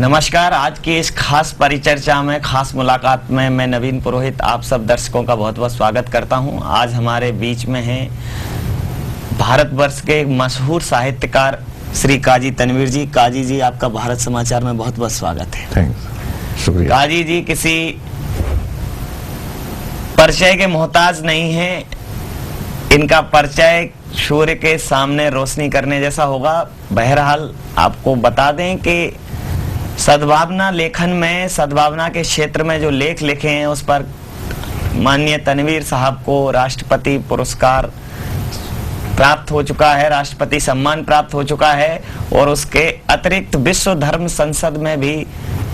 नमस्कार। आज की इस खास परिचर्चा में, खास मुलाकात में मैं नवीन पुरोहित आप सब दर्शकों का बहुत बहुत स्वागत करता हूं। आज हमारे बीच में हैं भारतवर्ष के एक मशहूर साहित्यकार श्री काजी तनवीर जी। काजी जी, आपका भारत समाचार में बहुत बहुत स्वागत है। थैंक्स, शुक्रिया। काजी जी किसी परिचय के मोहताज नहीं है। इनका परिचय सूर्य के सामने रोशनी करने जैसा होगा। बहरहाल आपको बता दें कि सद्भावना लेखन में, सद्भावना के क्षेत्र में जो लेख लिखे हैं उस पर माननीय तनवीर साहब को राष्ट्रपति पुरस्कार प्राप्त हो चुका है, राष्ट्रपति सम्मान प्राप्त हो चुका है। और उसके अतिरिक्त विश्व धर्म संसद में भी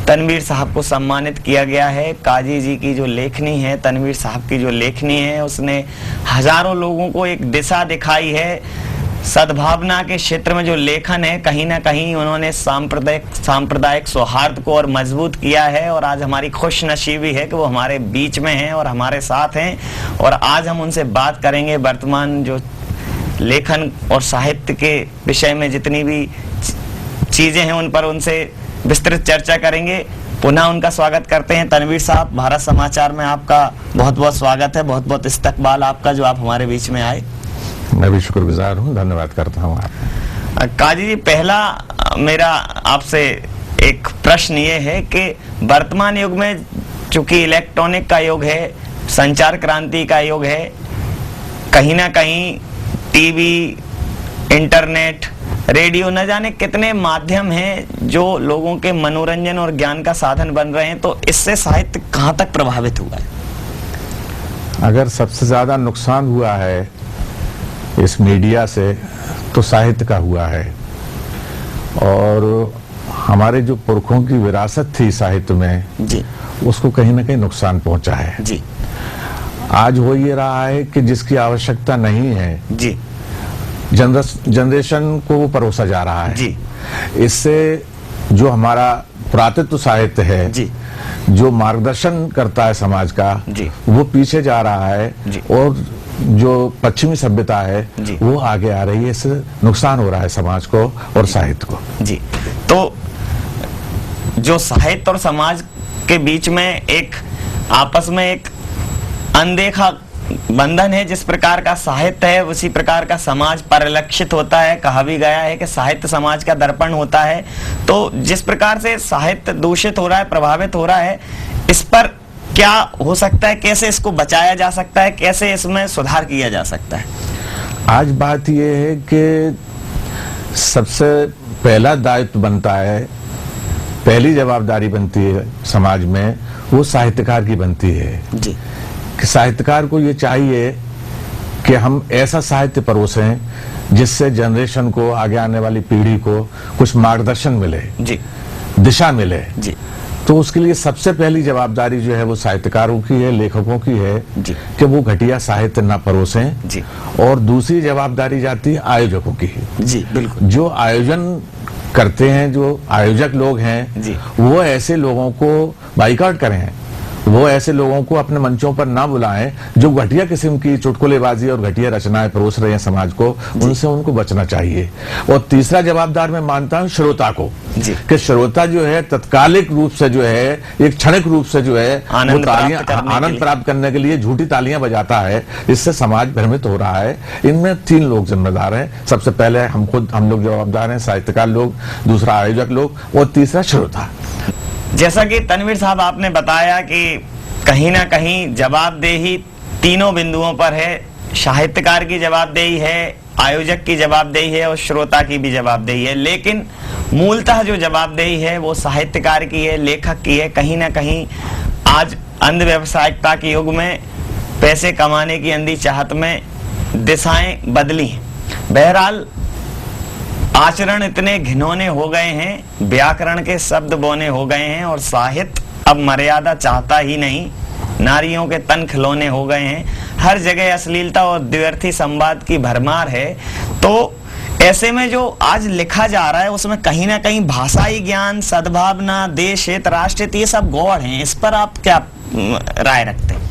तनवीर साहब को सम्मानित किया गया है। काजी जी की जो लेखनी है, तनवीर साहब की जो लेखनी है, उसने हजारों लोगों को एक दिशा दिखाई है। सद्भावना के क्षेत्र में जो लेखन है, कहीं ना कहीं उन्होंने सांप्रदायिक सौहार्द को और मजबूत किया है। और आज हमारी खुश नसीबी है कि वो हमारे बीच में हैं और हमारे साथ हैं। और आज हम उनसे बात करेंगे वर्तमान जो लेखन और साहित्य के विषय में जितनी भी चीजें हैं उन पर उनसे विस्तृत चर्चा करेंगे। पुनः उनका स्वागत करते हैं। तनवीर साहब, भारत समाचार में आपका बहुत बहुत स्वागत है। बहुत बहुत इस्तकबाल आपका जो आप हमारे बीच में आए। मैं भी शुक्रगुजार हूँ, धन्यवाद करता हूँ आप। काजी जी, पहला मेरा आपसे एक प्रश्न ये है कि वर्तमान युग में चूंकि इलेक्ट्रॉनिक का युग है, संचार क्रांति का युग है, कहीं ना कहीं टीवी, इंटरनेट, रेडियो, न जाने कितने माध्यम हैं जो लोगों के मनोरंजन और ज्ञान का साधन बन रहे हैं। तो इससे साहित्य कहाँ तक प्रभावित हुआ है? अगर सबसे ज्यादा नुकसान हुआ है इस मीडिया से तो साहित्य का हुआ है। और हमारे जो पुरखों की विरासत थी साहित्य में जी, उसको कहीं ना कहीं नुकसान पहुंचा है जी। आज हो ये रहा है कि जिसकी आवश्यकता नहीं है जी, जनरेशन को वो परोसा जा रहा है जी। इससे जो हमारा पुरातत्व साहित्य है जी, जो मार्गदर्शन करता है समाज का जी, वो पीछे जा रहा है। जी। और जो पश्चिमी सभ्यता है जी, वो आगे आ रही है। इससे नुकसान हो रहा है समाज को और साहित्य को। जी। तो जो साहित्य और समाज के बीच में एक आपस में एक अनदेखा बंधन है। जिस प्रकार का साहित्य है उसी प्रकार का समाज परिलक्षित होता है। कहा भी गया है कि साहित्य समाज का दर्पण होता है। तो जिस प्रकार से साहित्य दूषित हो रहा है, प्रभावित हो रहा है, इस पर क्या हो सकता है? कैसे इसको बचाया जा सकता है? कैसे इसमें सुधार किया जा सकता है? आज बात यह है कि सबसे पहला दायित्व बनता है, पहली जवाबदारी बनती है समाज में, वो साहित्यकार की बनती है। जी। कि साहित्यकार को ये चाहिए कि हम ऐसा साहित्य परोसें जिससे जनरेशन को, आगे आने वाली पीढ़ी को कुछ मार्गदर्शन मिले, जी, दिशा मिले। जी। तो उसके लिए सबसे पहली जवाबदारी जो है वो साहित्यकारों की है, लेखकों की है जी, कि वो घटिया साहित्य ना परोसें। जी। और दूसरी जवाबदारी जाती है आयोजकों की। जी, बिल्कुल। जो आयोजन करते हैं, जो आयोजक लोग हैं, जी, वो ऐसे लोगों को बाइकआउट करें। वो ऐसे लोगों को अपने मंचों पर ना बुलाएं जो घटिया किस्म की चुटकुलेबाजी और घटिया रचनाएं परोस रहे हैं समाज को। उनसे उनको बचना चाहिए। और तीसरा जवाबदार मैं मानता हूं श्रोता को, कि श्रोता जो है तत्कालिक रूप से जो है, एक क्षणिक रूप से जो है आनंद प्राप्त करने के लिए झूठी तालियां बजाता है। इससे समाज भ्रमित हो रहा है। इनमें तीन लोग जिम्मेदार हैं। सबसे पहले हम लोग जवाबदार हैं, साहित्यकार लोग, दूसरा आयोजक लोग, और तीसरा श्रोता। जैसा कि तनवीर साहब आपने बताया कि कहीं ना कहीं जवाबदेही तीनों बिंदुओं पर है। साहित्यकार की जवाबदेही है, आयोजक की जवाबदेही है और श्रोता की भी जवाबदेही है। लेकिन मूलतः जो जवाबदेही है वो साहित्यकार की है, लेखक की है। कहीं ना कहीं आज अंध व्यावसायिकता के युग में पैसे कमाने की अंधी चाहत में दिशाएं बदली हैं। बहरहाल आचरण इतने घिनौने हो गए हैं, व्याकरण के शब्द बोने हो गए हैं और साहित्य अब मर्यादा चाहता ही नहीं। नारियों के तन खिलौने हो गए हैं। हर जगह अश्लीलता और द्व्यर्थी संवाद की भरमार है। तो ऐसे में जो आज लिखा जा रहा है उसमें कहीं ना कहीं भाषाई ज्ञान, सद्भावना, देश हित, राष्ट्र हित, ये सब गौड़ हैं। इस पर आप क्या राय रखते हैं?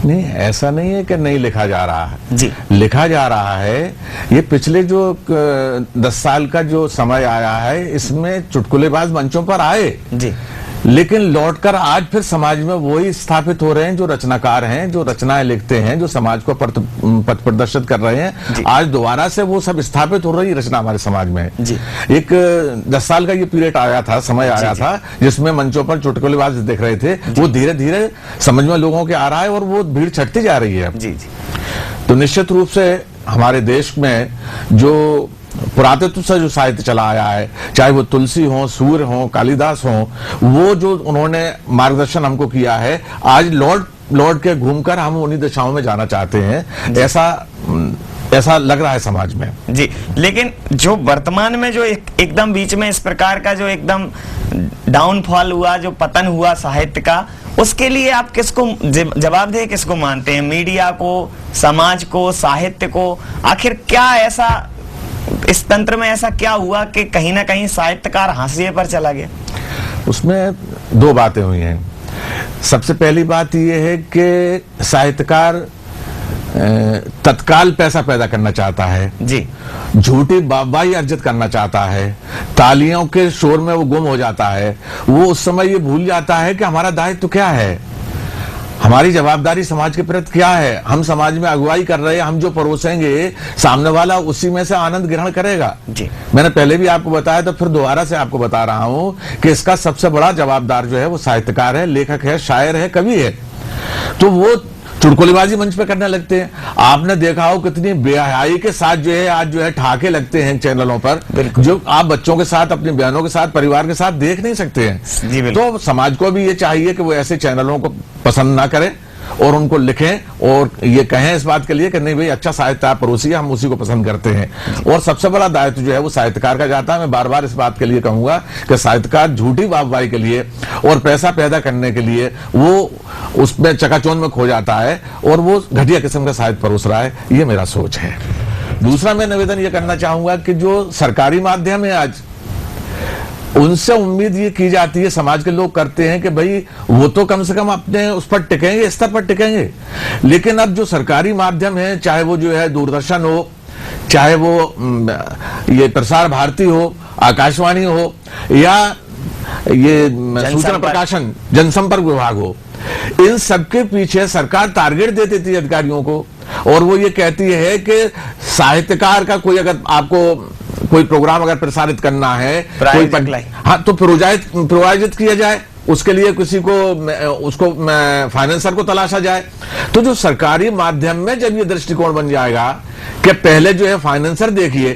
नहीं, ऐसा नहीं है कि नहीं लिखा जा रहा है जी। लिखा जा रहा है। ये पिछले जो 10 साल का जो समय आया है, इसमें चुटकुलेबाज मंचों पर आए जी, लेकिन लौटकर आज फिर समाज में वही स्थापित हो रहे हैं जो रचनाकार हैं, जो रचनाएं लिखते हैं, जो समाज को पथ प्रदर्शित कर रहे हैं। आज दोबारा से वो सब स्थापित हो रही रचना हमारे समाज में जी। एक 10 साल का ये पीरियड आया था, समय आया था, जिसमें मंचों पर चुटकुलेबाज दिख रहे थे। वो धीरे धीरे समझ में लोगों के आ रहा है और वो भीड़ छटती जा रही है। जी जी। तो निश्चित रूप से हमारे देश में जो पुरातत्व से जो साहित्य चला आया है, चाहे वो तुलसी हो, सूर्य हो, कालिदास हो, वो जो उन्होंने मार्गदर्शन हमको किया है, आज लौट के घूमकर हम उन्हीं दिशाओं में जाना चाहते हैं। ऐसा लग रहा है समाज में जी। लेकिन जो वर्तमान में जो एकदम बीच में इस प्रकार का जो एकदम डाउनफॉल हुआ, जो पतन हुआ साहित्य का, उसके लिए आप किसको जवाबदेह किसको मानते हैं? मीडिया को, समाज को, साहित्य को? आखिर क्या ऐसा इस तंत्र में ऐसा क्या हुआ कि कहीं ना कहीं साहित्यकार हाशिए पर चला गया? उसमें दो बातें हुई हैं। सबसे पहली बात यह है कि साहित्यकार तत्काल पैसा पैदा करना चाहता है जी, झूठी वाहवाही अर्जित करना चाहता है, तालियों के शोर में वो गुम हो जाता है। वो उस समय ये भूल जाता है कि हमारा दायित्व क्या है, हमारी जवाबदारी समाज के प्रति क्या है। हम समाज में अगुवाई कर रहे हैं, हम जो परोसेंगे सामने वाला उसी में से आनंद ग्रहण करेगा। जी। मैंने पहले भी आपको बताया, तो फिर दोबारा से आपको बता रहा हूं कि इसका सबसे बड़ा जवाबदार जो है वो साहित्यकार है, लेखक है, शायर है, कवि है। तो वो चुटकुलेबाजी मंच पे करने लगते हैं। आपने देखा हो कितनी बेहयाई के साथ जो है आज जो है ठहाके लगते हैं चैनलों पर, जो आप बच्चों के साथ, अपनी बहनों के साथ, परिवार के साथ देख नहीं सकते हैं। तो समाज को भी ये चाहिए कि वो ऐसे चैनलों को पसंद ना करें और उनको लिखें और ये कहें इस बात के लिए कि नहीं भाई, अच्छा साहित्य आप परोसिए, हम उसी को पसंद करते हैं। और सबसे बड़ा दायित्व जो है वो साहित्यकार का जाता है। मैं बार बार इस बात के लिए कहूंगा कि साहित्यकार झूठी वाहवाही के लिए और पैसा पैदा करने के लिए वो उसमें चकाचौंध में खो जाता है और वो घटिया किस्म का साहित्य परोस रहा है। ये मेरा सोच है। दूसरा मैं निवेदन ये करना चाहूंगा कि जो सरकारी माध्यम है आज, उनसे उम्मीद ये की जाती है, समाज के लोग करते हैं कि भाई वो तो कम से कम अपने उस पर टिकेंगे, स्तर पर टिकेंगे। लेकिन अब जो सरकारी माध्यम है, चाहे वो जो है दूरदर्शन हो, चाहे वो ये प्रसार भारती हो, आकाशवाणी हो, या ये सूचना प्रकाशन जनसंपर्क विभाग हो, इन सबके पीछे सरकार टारगेट दे देती है अधिकारियों को और वो ये कहती है कि साहित्यकार का कोई, अगर आपको कोई प्रोग्राम अगर प्रसारित करना है, कोई हाँ, तो प्रोवाइजित किया जाए, उसके लिए किसी को उसको फाइनेंसर को तलाशा जाए। तो जो सरकारी माध्यम में जब ये दृष्टिकोण बन जाएगा कि पहले जो है फाइनेंसर देखिए,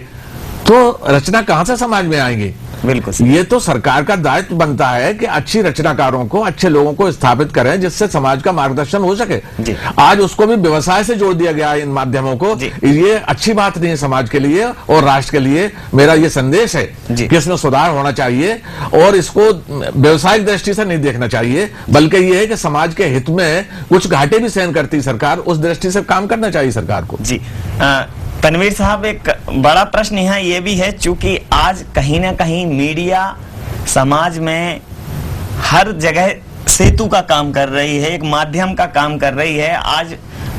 तो रचना कहां से समाज में आएंगी? बिल्कुल। ये तो सरकार का दायित्व बनता है कि अच्छी रचनाकारों को, अच्छे लोगों को स्थापित करें जिससे समाज का मार्गदर्शन हो सके। आज उसको भी व्यवसाय से जोड़ दिया गया है इन माध्यमों को। ये अच्छी बात नहीं है समाज के लिए और राष्ट्र के लिए। मेरा ये संदेश है कि इसमें सुधार होना चाहिए और इसको व्यवसायिक दृष्टि से नहीं देखना चाहिए, बल्कि ये है कि समाज के हित में कुछ घाटे भी सहन करती सरकार, उस दृष्टि से काम करना चाहिए सरकार को। जी। तनवीर साहब, एक बड़ा प्रश्न यहाँ ये भी है, चूंकि आज कहीं ना कहीं मीडिया समाज में हर जगह सेतु का काम कर रही है, एक माध्यम का काम कर रही है। आज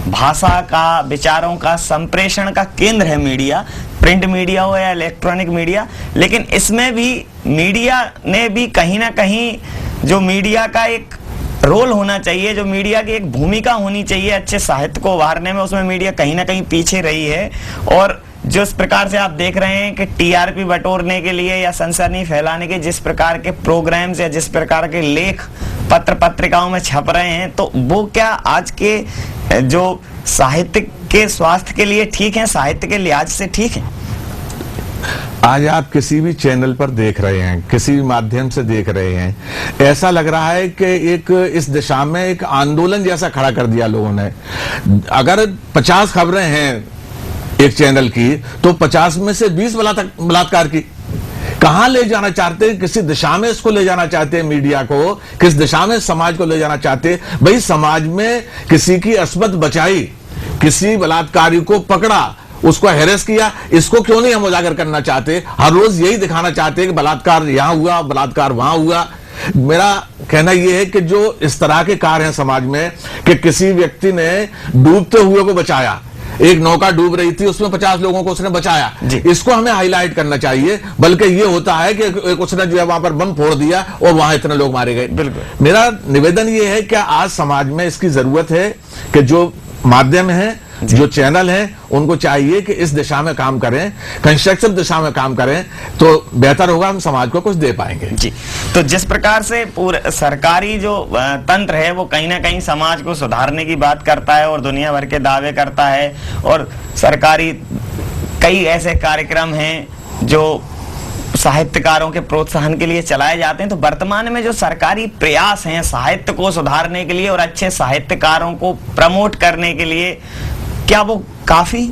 भाषा का, विचारों का संप्रेषण का केंद्र है मीडिया, प्रिंट मीडिया हो या इलेक्ट्रॉनिक मीडिया। लेकिन इसमें भी मीडिया ने भी कहीं ना कहीं, जो मीडिया का एक रोल होना चाहिए, जो मीडिया की एक भूमिका होनी चाहिए अच्छे साहित्य को उभारने में, उसमें मीडिया कहीं ना कहीं पीछे रही है। और जिस प्रकार से आप देख रहे हैं कि टीआरपी बटोरने के लिए या सनसनी फैलाने के जिस प्रकार के प्रोग्राम्स या जिस प्रकार के लेख पत्र पत्रिकाओं में छप रहे हैं, तो वो क्या आज के जो साहित्य के स्वास्थ्य के लिए ठीक है, साहित्य के लिहाज से ठीक है? आज आप किसी भी चैनल पर देख रहे हैं, किसी भी माध्यम से देख रहे हैं, ऐसा लग रहा है कि एक इस दिशा में एक आंदोलन जैसा खड़ा कर दिया लोगों ने। अगर 50 खबरें हैं एक चैनल की, तो 50 में से 20 बलात्कार की। कहां ले जाना चाहते हैं, किसी दिशा में इसको ले जाना चाहते हैं मीडिया को, किस दिशा में समाज को ले जाना चाहते हैं? भाई समाज में किसी की अस्मत बचाई, किसी बलात्कारी को पकड़ा, उसको हैरेस किया, इसको क्यों नहीं हम उजागर करना चाहते? हर रोज यही दिखाना चाहते हैं कि बलात्कार यहां हुआ, बलात्कार वहां हुआ। मेरा कहना यह है कि जो इस तरह के कार्य हैं समाज में कि किसी व्यक्ति ने डूबते हुए को बचाया, एक नौका डूब रही थी उसमें 50 लोगों को उसने बचाया, इसको हमें हाईलाइट करना चाहिए। बल्कि ये होता है कि एक उसने जो है वहां पर बम फोड़ दिया और वहां इतने लोग मारे गए। बिल्कुल। मेरा निवेदन ये है कि आज समाज में इसकी जरूरत है कि जो माध्यम है, जो चैनल है, उनको चाहिए कि इस दिशा में काम करें, कंस्ट्रक्टिव दिशा में काम करें, तो बेहतर होगा, हम समाज को कुछ दे पाएंगे। जी। तो जिस प्रकार से पूरे सरकारी जो तंत्र है वो कहीं ना कहीं समाज को सुधारने की बात करता है और दुनिया भर के दावे करता है, और सरकारी कई ऐसे कार्यक्रम हैं जो साहित्यकारों के प्रोत्साहन के लिए चलाए जाते हैं, तो वर्तमान में जो सरकारी प्रयास हैं साहित्य को सुधारने के लिए और अच्छे साहित्यकारों को प्रमोट करने के लिए, क्या वो काफी?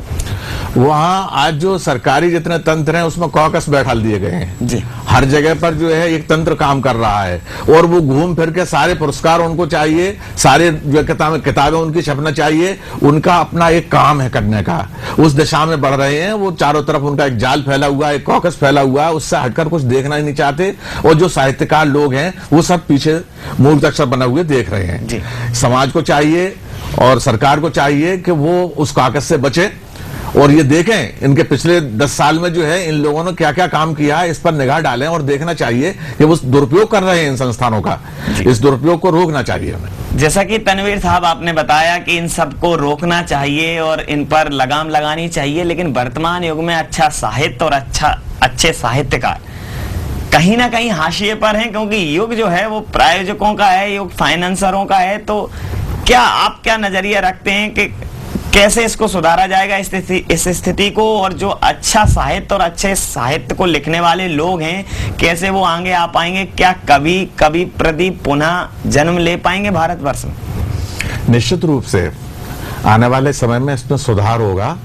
वहां आज जो सरकारी जितने तंत्र हैं उसमें कॉकस बैठा दिए गए हैं जी। हर जगह पर जो है एक तंत्र काम कर रहा है, और वो घूम फिर के सारे पुरस्कार उनको चाहिए, सारे जो किताबें उनकी छपना चाहिए, उनका अपना एक काम है करने का, उस दिशा में बढ़ रहे हैं। वो चारों तरफ उनका एक जाल फैला हुआ है, एक कॉकस फैला हुआ है, उससे हटकर कुछ देखना ही नहीं चाहते, और जो साहित्यकार लोग हैं वो सब पीछे मूर्धाक्षर बने हुए देख रहे हैं जी। समाज को चाहिए और सरकार को चाहिए कि वो उस कागज से बचे और ये देखें इनके पिछले 10 साल में जो है इन लोगों ने क्या क्या काम किया है, इस पर निगाह डालें और देखना चाहिए कि वो दुरुपयोग कर रहे हैं इन संस्थानों का, इस दुरुपयोग को रोकना चाहिए हमें। जैसा कि तनवीर साहब आपने बताया कि इन सबको रोकना चाहिए और इन पर लगाम लगानी चाहिए, लेकिन वर्तमान युग में अच्छा साहित्य और अच्छे साहित्यकार कहीं ना कहीं हाशिए पर हैं, क्योंकि युग जो है वो प्रायोजकों का है, युग फाइनेंसरों का है। तो क्या आप क्या नजरिया रखते हैं कि कैसे इसको सुधारा जाएगा इस स्थिति को, और जो अच्छा साहित्य और अच्छे साहित्य को लिखने वाले लोग हैं कैसे वो आगे आ पाएंगे? क्या कभी प्रदीप पुनः जन्म ले पाएंगे भारतवर्ष में? निश्चित रूप से आने वाले समय में इसमें सुधार होगा,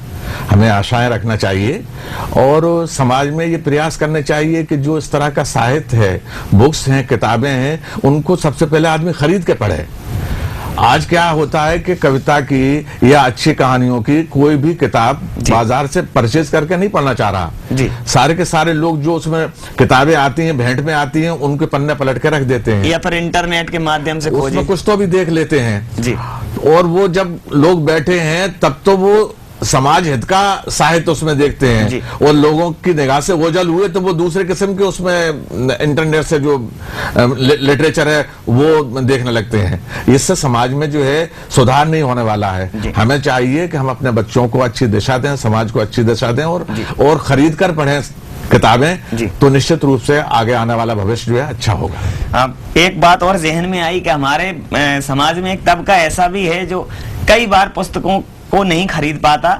हमें आशाएं रखना चाहिए, और समाज में ये प्रयास करने चाहिए कि जो इस तरह का साहित्य है, बुक्स हैं, किताबें हैं, उनको सबसे पहले आदमी खरीद के पढ़े। आज क्या होता है कि कविता की या अच्छी कहानियों की कोई भी किताब बाजार से परचेज करके नहीं पढ़ना चाह रहा जी। सारे के सारे लोग जो उसमें किताबें आती हैं, भेंट में आती हैं, उनके पन्ने पलट के रख देते हैं, या फिर इंटरनेट के माध्यम से उसमें कुछ तो भी देख लेते हैं जी। और वो जब लोग बैठे हैं तब तो वो समाज हित का साहित्य उसमें देखते हैं, और लोगों की निगाह से ओझल हुए तो वो दूसरे किस्म के उसमें इंटरनेट से जो लिटरेचर है वो देखने लगते हैं। इससे समाज में जो है सुधार नहीं होने वाला है। हमें चाहिए कि हम अपने बच्चों को अच्छी दिशा दें, समाज को अच्छी दिशा दें, और खरीद कर पढ़ें किताबें, तो निश्चित रूप से आगे आने वाला भविष्य जो है अच्छा होगा। एक बात और जहन में आई कि हमारे समाज में एक तबका ऐसा भी है जो कई बार पुस्तकों को नहीं खरीद पाता,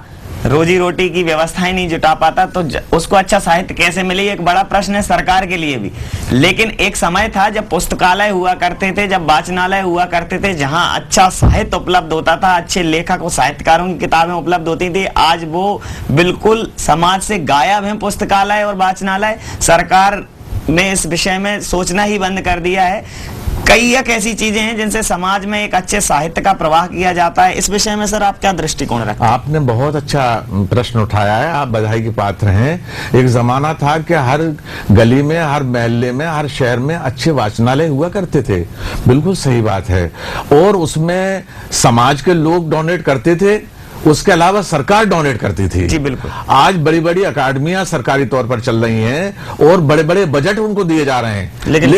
रोजी रोटी की व्यवस्थाएं नहीं जुटा पाता, तो उसको अच्छा साहित्य कैसे मिले, एक बड़ा प्रश्न है सरकार के लिए भी। लेकिन एक समय था जब पुस्तकालय हुआ करते थे, जब वाचनालय हुआ करते थे, जहां अच्छा साहित्य उपलब्ध होता था, अच्छे लेखक और साहित्यकारों की किताबें उपलब्ध होती थी। आज वो बिल्कुल समाज से गायब है पुस्तकालय और वाचनालय। सरकार ने इस विषय में सोचना ही बंद कर दिया है। कई एक ऐसी चीजें हैं जिनसे समाज में एक अच्छे साहित्य का प्रवाह किया जाता है। इस विषय में सर आप क्या दृष्टिकोण रखते हैं? आपने बहुत अच्छा प्रश्न उठाया है, आप बधाई के पात्र हैं। एक जमाना था कि हर गली में, हर मोहल्ले में, हर शहर में अच्छे वाचनालय हुआ करते थे, बिल्कुल सही बात है, और उसमें समाज के लोग डोनेट करते थे, उसके अलावा सरकार डोनेट करती थी। जी बिल्कुल। आज बड़ी बड़ी अकादमियां सरकारी तौर पर चल रही हैं और बड़े बड़े बजट उनको दिए जा रहे हैं, लेकिन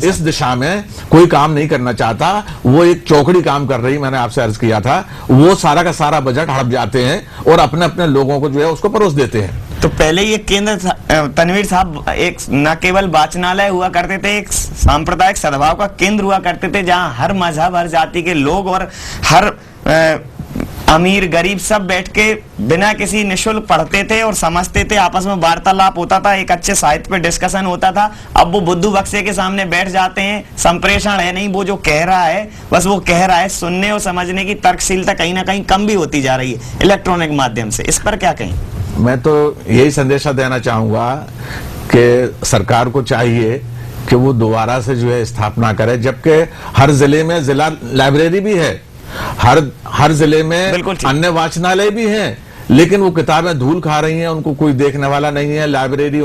इस दिशा में कोई काम नहीं करना चाहता। वो एक चौकड़ी काम कर रही, मैंने आपसे अर्ज किया था, वो सारा का सारा बजट हड़प जाते हैं और अपने अपने लोगों को जो है उसको परोस देते हैं। तो पहले ये केंद्र तनवीर साहब एक न केवल वाचनालय हुआ करते थे, एक सांप्रदायिक सद्भाव का केंद्र हुआ करते थे, जहां हर मजहब, हर जाति के लोग और हर अमीर गरीब सब बैठ के बिना किसी निःशुल्क पढ़ते थे और समझते थे, आपस में वार्तालाप होता था, एक अच्छे साहित्य पे डिस्कशन होता था। अब वो बुद्धू बक्से के सामने बैठ जाते हैं, संप्रेषण है नहीं, वो जो कह रहा है बस वो कह रहा है, सुनने और समझने की तर्कशीलता कहीं ना कहीं कम भी होती जा रही है इलेक्ट्रॉनिक माध्यम से। इस पर क्या कहें? मैं तो यही संदेशा देना चाहूंगा कि सरकार को चाहिए कि वो दोबारा से जो है स्थापना करे, जबकि हर जिले में जिला लाइब्रेरी भी है, हर जिले में अन्य वाचनालय भी हैं, लेकिन वो किताबें धूल खा रही हैं, उनको कोई देखने वाला नहीं है, लाइब्रेरी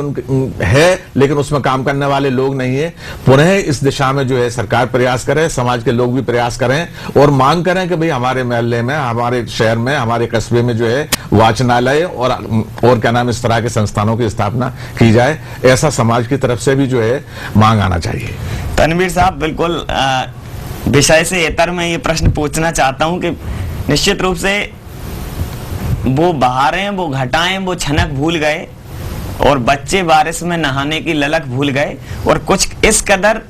है लेकिन उसमें काम करने वाले लोग नहीं है। पुनः इस दिशा में जो है सरकार प्रयास करे, समाज के लोग भी प्रयास करें और मांग करें कि भाई हमारे मोहल्ले में, हमारे शहर में, हमारे कस्बे में जो है वाचनालय और क्या नाम इस तरह के संस्थानों की स्थापना की जाए। ऐसा समाज की तरफ से भी जो है मांग आना चाहिए। तनवीर साहब, बिल्कुल विषय से इतर मैं ये प्रश्न पूछना चाहता हूं कि निश्चित रूप से वो बहारें, वो घटाएं, वो छनक भूल गए और बच्चे बारिश में नहाने की ललक भूल गए और कुछ इस कदर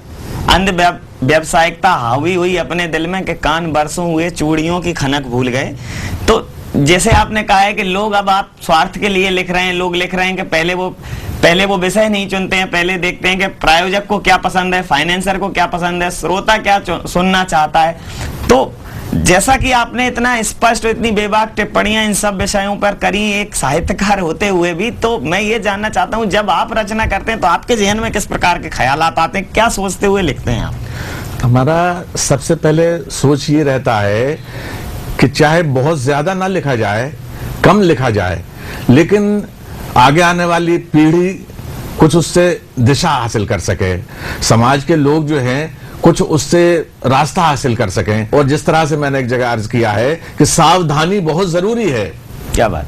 अंध व्यावसायिकता हावी हुई अपने दिल में कि कान बरसों हुए चूड़ियों की खनक भूल गए। तो जैसे आपने कहा है कि लोग अब आप स्वार्थ के लिए लिख रहे हैं, लोग लिख रहे हैं कि पहले वो विषय नहीं चुनते हैं, पहले देखते हैं कि प्रायोजक को क्या पसंद है, फाइनेंसर को क्या पसंद है, श्रोता क्या सुनना चाहता है। तो जैसा कि आपने इतना स्पष्ट और इतनी बेबाक टिप्पणियां इन सब विषयों पर करी एक साहित्यकार होते हुए भी, तो मैं ये जानना चाहता हूं जब आप रचना करते हैं तो आपके जहन में किस प्रकार के ख्यालात आते हैं, क्या सोचते हुए लिखते हैं आप? हमारा सबसे पहले सोच ये रहता है कि चाहे बहुत ज्यादा ना लिखा जाए, कम लिखा जाए, लेकिन आगे आने वाली पीढ़ी कुछ उससे दिशा हासिल कर सके, समाज के लोग जो हैं कुछ उससे रास्ता हासिल कर सकें। और जिस तरह से मैंने एक जगह अर्ज किया है कि सावधानी बहुत जरूरी है। क्या बात?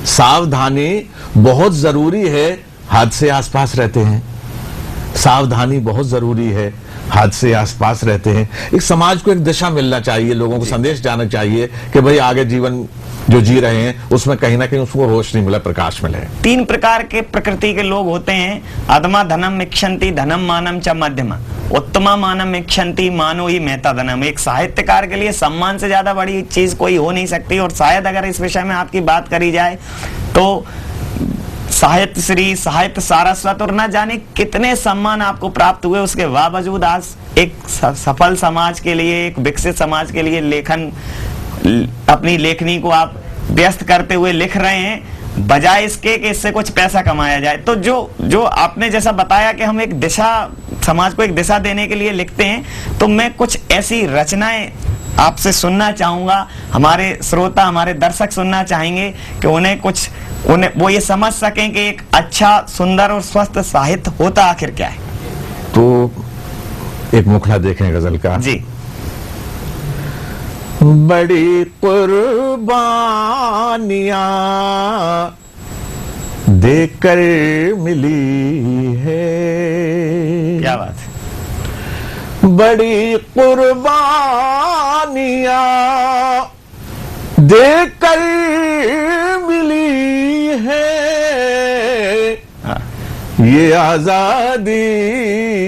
सावधानी बहुत जरूरी है, हादसे आसपास रहते हैं। सावधानी बहुत जरूरी है, हादसे आसपास रहते हैं। एक समाज को एक दिशा मिलना चाहिए, लोगों को संदेश जाना चाहिए कि भाई आगे जीवन जो जी रहे हैं उसमें कहीं ना कहीं उसको रोशनी मिले, प्रकाश मिले। 3 प्रकार के प्रकृति के लोग होते हैं। अधमा धनम इक्षन्ति धनम मानम च मध्यमा, उत्तमा मानम इक्षन्ति मानो ही मेहता धनम। एक साहित्यकार के लिए सम्मान से ज्यादा बड़ी चीज कोई हो नहीं सकती। और शायद अगर इस विषय में आपकी बात करी जाए तो साहित्य श्री, साहित्य सारस्वत और न जाने कितने सम्मान आपको प्राप्त हुए, उसके बावजूद आज एक सफल समाज के लिए, एक विकसित समाज के लिए लेखन, अपनी लेखनी को आप व्यस्त करते हुए लिख रहे हैं, बजाय इसके कि इससे कुछ पैसा कमाया जाए। तो जो आपने जैसा बताया कि हम एक दिशा, समाज को एक दिशा देने के लिए लिखते हैं, तो मैं कुछ ऐसी रचनाएं आपसे सुनना चाहूंगा। हमारे श्रोता, हमारे दर्शक सुनना चाहेंगे कि उन्हें वो ये समझ सकें कि एक अच्छा, सुंदर और स्वस्थ साहित्य होता आखिर क्या है। तो एक मुखड़ा देखें गजल का। जी। बड़ी कुर्बानियां देकर मिली है। क्या बात है? बड़ी कुर्बानियां देकर मिली है। ये आजादी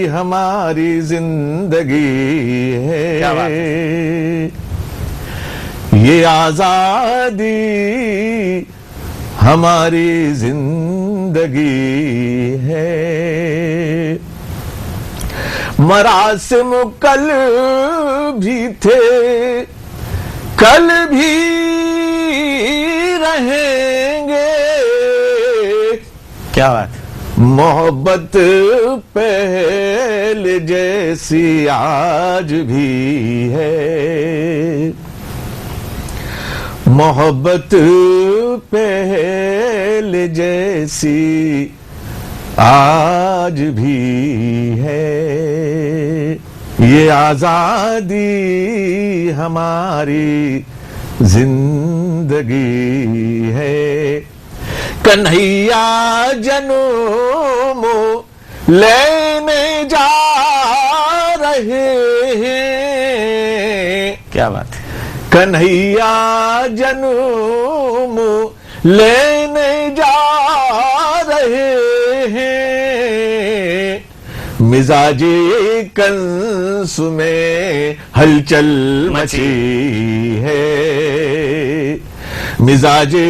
हमारी जिंदगी है। क्या बात है? ये आजादी हमारी जिंदगी है। मरासिम कल भी थे, कल भी रहेंगे। क्या बात? मोहब्बत पहले जैसी आज भी है। मोहब्बत पहले जैसी आज भी है। ये आजादी हमारी जिंदगी है। कन्हैया जन्मों लेने जा रहे हैं। क्या बात है? कन्हैया जन्म लेने जा रहे हैं। मिजाजे कंस में हलचल मची है। मिजाजे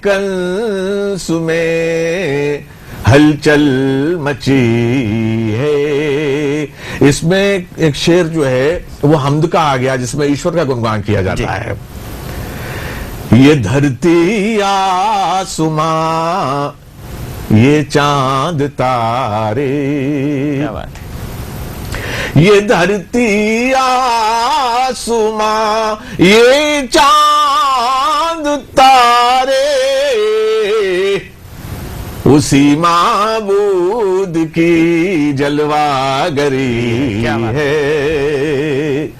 कंस में हलचल मची है। इसमें एक शेर जो है वो हमद का आ गया, जिसमें ईश्वर का गुणगान किया जाता है। ये धरती आसमां, ये चांद तारे। क्या बात है? ये धरती आसमां, ये चांद तारे उसी माबूद की जलवागरी क्या बात है,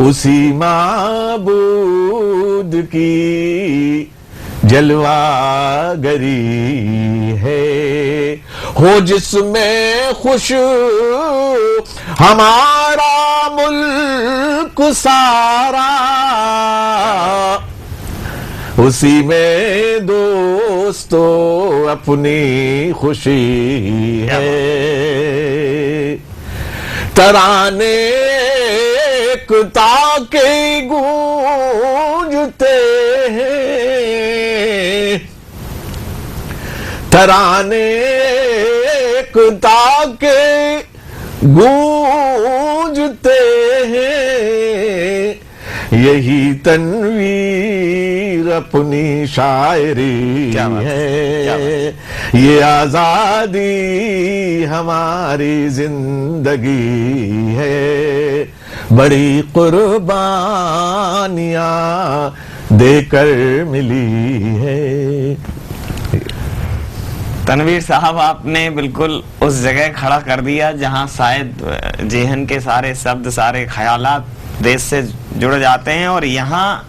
उसी माबूद की जलवागरी है, हो जिसमें खुश हमारा मुल्क सारा, उसी में दोस्तों अपनी खुशी है। तराने एकता के गूंजते हैं, तराने एकता के गूंजते हैं, यही तनवीर अपनी शायरी है, ये आजादी हमारी जिंदगी है, बड़ी कुर्बानियां देकर मिली है। तनवीर साहब, आपने बिल्कुल उस जगह खड़ा कर दिया जहां शायद जेहन के सारे शब्द, सारे ख्यालात देश से जुड़ जाते हैं, और यहाँ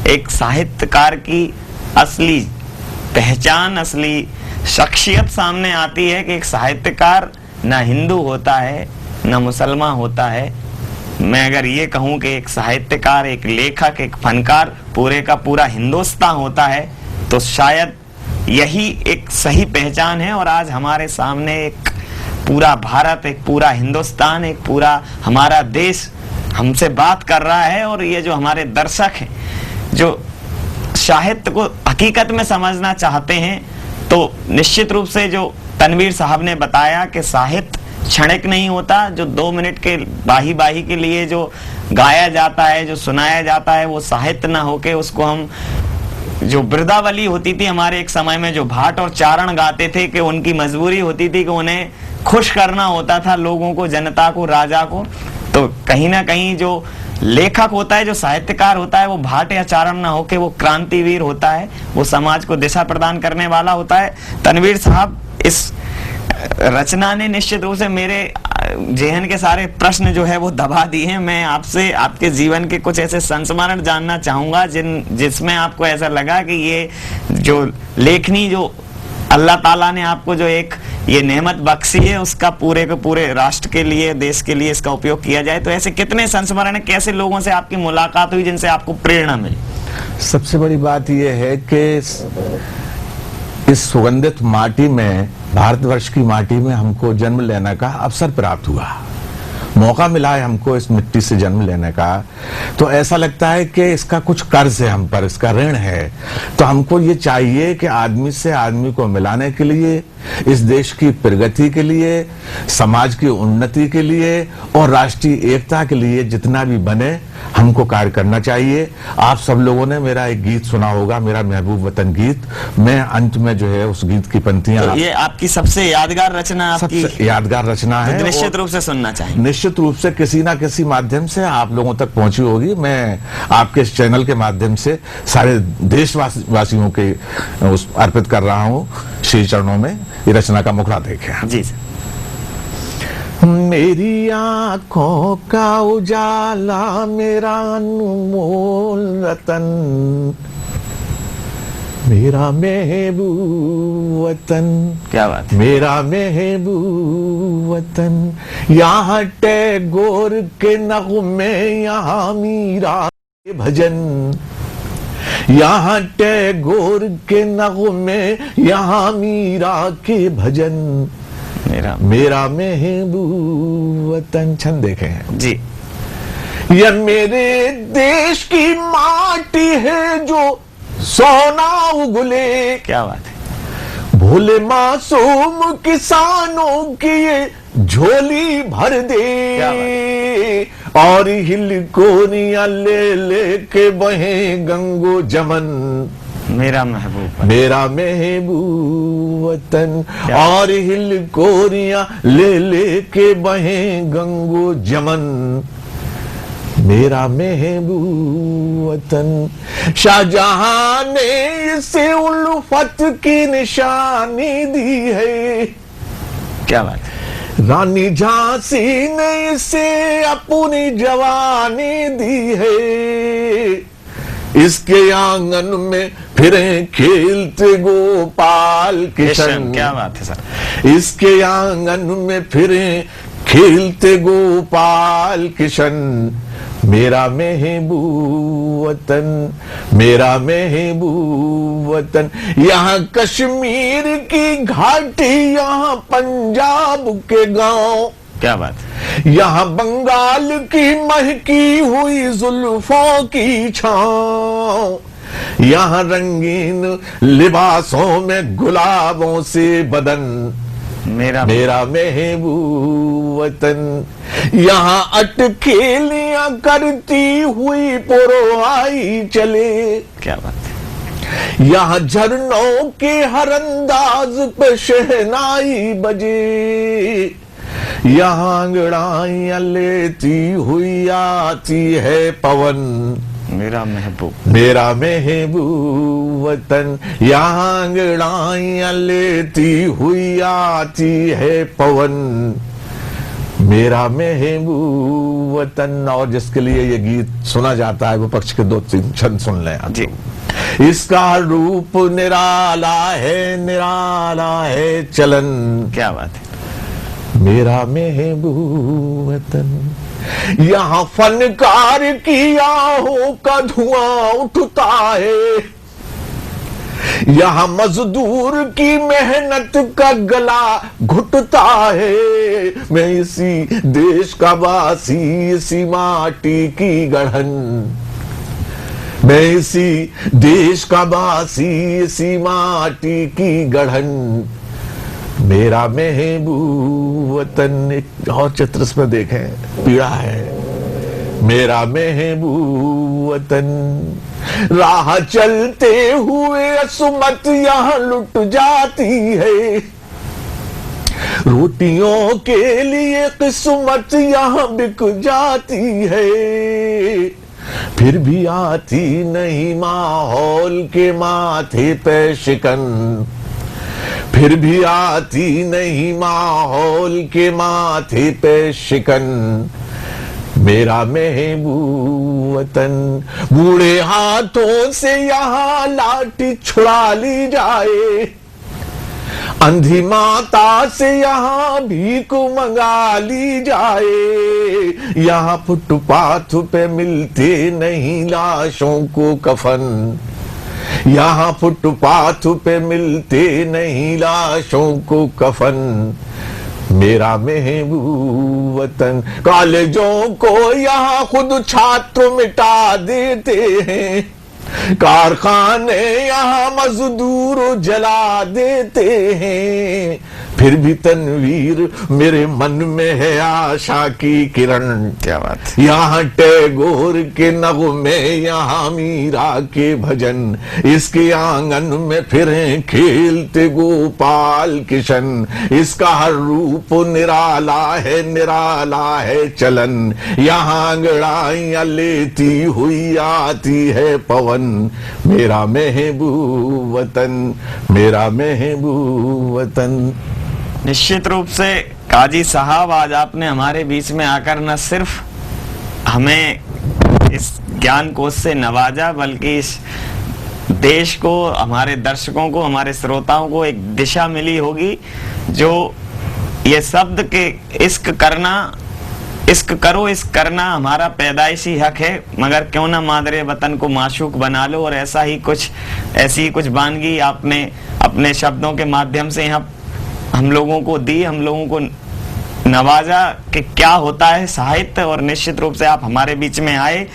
एक साहित्यकार की असली पहचान, असली शख्सियत सामने आती है कि एक साहित्यकार ना हिंदू होता है ना मुसलमान होता है। मैं अगर ये कहूँ कि एक साहित्यकार, एक लेखक, एक फनकार पूरे का पूरा हिंदुस्तान होता है, तो शायद यही एक सही पहचान है। और आज हमारे सामने एक पूरा भारत, एक पूरा हिंदुस्तान, एक पूरा हमारा देश हमसे बात कर रहा है, और ये जो हमारे दर्शक हैं जो साहित्य को हकीकत में समझना चाहते हैं, तो निश्चित रूप से जो तनवीर साहब ने बताया कि साहित्य क्षणिक नहीं होता, जो 2 मिनट के बाही बाही के लिए जो गाया जाता है, जो सुनाया जाता है, वो साहित्य ना होके उसको हम, जो वृंदावली होती थी हमारे एक समय में, जो भाट और चारण गाते थे, कि उनकी मजबूरी होती थी कि उन्हें खुश करना होता था लोगों को, जनता को, राजा को। तो कहीं ना कहीं जो लेखक होता है, जो साहित्यकार होता है, वो भाट या चारण ना होके वो क्रांतिवीर होता है, वो समाज को दिशा प्रदान करने वाला होता है। तनवीर साहब, इस रचना ने निश्चित रूप से मेरे जेहन के सारे प्रश्न जो है वो दबा दिए हैं। मैं आपसे आपके जीवन के कुछ ऐसे संस्मरण जानना चाहूंगा जिसमें आपको ऐसा लगा कि ये जो लेखनी, जो अल्लाह ताला ने आपको जो एक ये नेमत बख्शी है, उसका पूरे के पूरे राष्ट्र के लिए, देश के लिए इसका उपयोग किया जाए। तो ऐसे कितने संस्मरण है, कैसे लोगों से आपकी मुलाकात हुई जिनसे आपको प्रेरणा मिली? सबसे बड़ी बात यह है कि इस सुगंधित माटी में, भारतवर्ष की माटी में हमको जन्म लेने का अवसर प्राप्त हुआ, मौका मिला है हमको इस मिट्टी से जन्म लेने का। तो ऐसा लगता है कि इसका कुछ कर्ज है हम पर, इसका ऋण है। तो हमको ये चाहिए कि आदमी से आदमी को मिलाने के लिए, इस देश की प्रगति के लिए, समाज की उन्नति के लिए और राष्ट्रीय एकता के लिए जितना भी बने हमको कार्य करना चाहिए। आप सब लोगों ने मेरा एक गीत सुना होगा, मेरा महबूब वतन गीत। मैं अंत में जो है उस गीत की पंक्तियां, तो ये आपकी सबसे यादगार रचना, आपकी सबसे यादगार रचना है, तो निश्चित रूप से सुनना चाहिए। निश्चित रूप से किसी ना किसी माध्यम से आप लोगों तक पहुंची होगी। मैं आपके इस चैनल के माध्यम से सारे देशवासियों के उस अर्पित कर रहा हूं श्री चरणों में। ये रचना का मुखड़ा देखें जी सर। मेरी आंखों का उजाला, मेरा अनमोल रतन, मेरा महबूब वतन। क्या बात, मेरा महबूब वतन। यहाँ टैगोर के नगमे, यहाँ मीरा के भजन, यहाँ टैगोर के नगमे, यहाँ मीरा के भजन। मेरा महबूब वतन। छंद देखें जी। यह मेरे देश की माटी है जो सोना उगले। क्या बात है। भोले मासूम किसानों की ये झोली भर दे, और हिल कोनिया ले ले के बहे गंगो जमन। मेरा महबूब, मेरा महबूब वतन, और हिल कोरिया ले ले के बहे गंगो जमन। मेरा महबूब वतन। शाहजहां ने इसे उल्फत की निशानी दी है। क्या बात है। रानी झांसी ने इसे अपनी जवानी दी है। इसके आंगन में फिरे खेलते गोपाल किशन। क्या बात है सर। इसके आंगन में फिरे खेलते गोपाल किशन। मेरा महबूब वतन, मेरा महबूब वतन। यहाँ कश्मीर की घाटी, यहाँ पंजाब के गांव। क्या बात है। यहाँ बंगाल की महकी हुई जुल्फों की छांव। यहाँ रंगीन लिबासों में गुलाबों से बदन। मेरा महबूब वतन। यहाँ अटखेलियां करती हुई पुरवाई चले। क्या बात है। यहाँ झरनों के हर अंदाज पे शहनाई बजे। यहाँ अंगड़ाइयां लेती हुई आती है पवन। मेरा महबूब, मेरा महबूब वतन। यहाँ अंगड़ाइयां लेती हुई आती है पवन। मेरा महबूब वतन। और जिसके लिए ये गीत सुना जाता है वो पक्ष के 2-3 छंद सुन लें आप जी। इसका रूप निराला है चलन। क्या बात है। मेरा महबूब वतन। यहाँ फनकार की आहों का धुआं उठता है। यहाँ मजदूर की मेहनत का गला घुटता है। मैं इसी देश का वासी, इसी माटी की गढ़न। मैं इसी देश का वासी, इसी माटी की गढ़न। मेरा महबूब वतन। एक और चित्र इसमें देखें, पीड़ा है। मेरा महबूब वतन। राह चलते हुए असुमत यहाँ लुट जाती है। रोटियों के लिए किस्मत यहाँ बिक जाती है। फिर भी आती नहीं माहौल के माथे पे शिकन। फिर भी आती नहीं माहौल के माथे पे शिकन। मेरा महबूब वतन। बूढ़े हाथों से यहाँ लाठी छुड़ा ली जाए। अंधी माता से यहाँ भीख मंगा ली जाए। यहाँ फुटपाथ पे मिलते नहीं लाशों को कफन। यहाँ फुटपाथ पे मिलते नहीं लाशों को कफन। मेरा महबूब वतन। कॉलेजों को यहाँ खुद छात्र मिटा देते हैं। कारखाने यहाँ मजदूर जला देते हैं। फिर भी तनवीर मेरे मन में है आशा की किरण। क्या बात। यहाँ टैगोर के नगमे, यहाँ मीरा के भजन। इसके आंगन में फिरे खेलते गोपाल किशन। इसका हर रूप निराला है चलन। यहाँ अंगड़ाइयां लेती हुई आती है पवन। मेरा महबूब वतन, मेरा महबूब वतन। निश्चित रूप से काजी साहब, आज आपने हमारे बीच में आकर न सिर्फ हमें इस ज्ञान कोश से नवाजा, बल्कि इस देश को, हमारे दर्शकों को, हमारे श्रोताओं को एक दिशा मिली होगी। जो ये शब्द के इश्क करो, इश्क करना हमारा पैदाइशी हक है, मगर क्यों ना मादरे वतन को माशूक बना लो। और ऐसी ही कुछ वानगी आपने अपने शब्दों के माध्यम से यहाँ हम लोगों को दी, हम लोगों को नवाजा कि क्या होता है साहित्य। और निश्चित रूप से आप हमारे बीच में आए,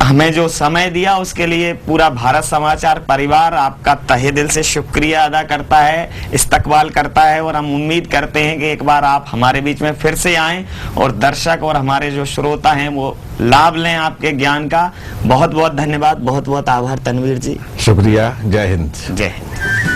हमें जो समय दिया उसके लिए पूरा भारत समाचार परिवार आपका तहे दिल से शुक्रिया अदा करता है, इस्तकबाल करता है। और हम उम्मीद करते हैं कि एक बार आप हमारे बीच में फिर से आएं और दर्शक और हमारे जो श्रोता हैं वो लाभ लें आपके ज्ञान का। बहुत बहुत धन्यवाद, बहुत बहुत आभार तनवीर जी। शुक्रिया। जय हिंद। जय हिंद।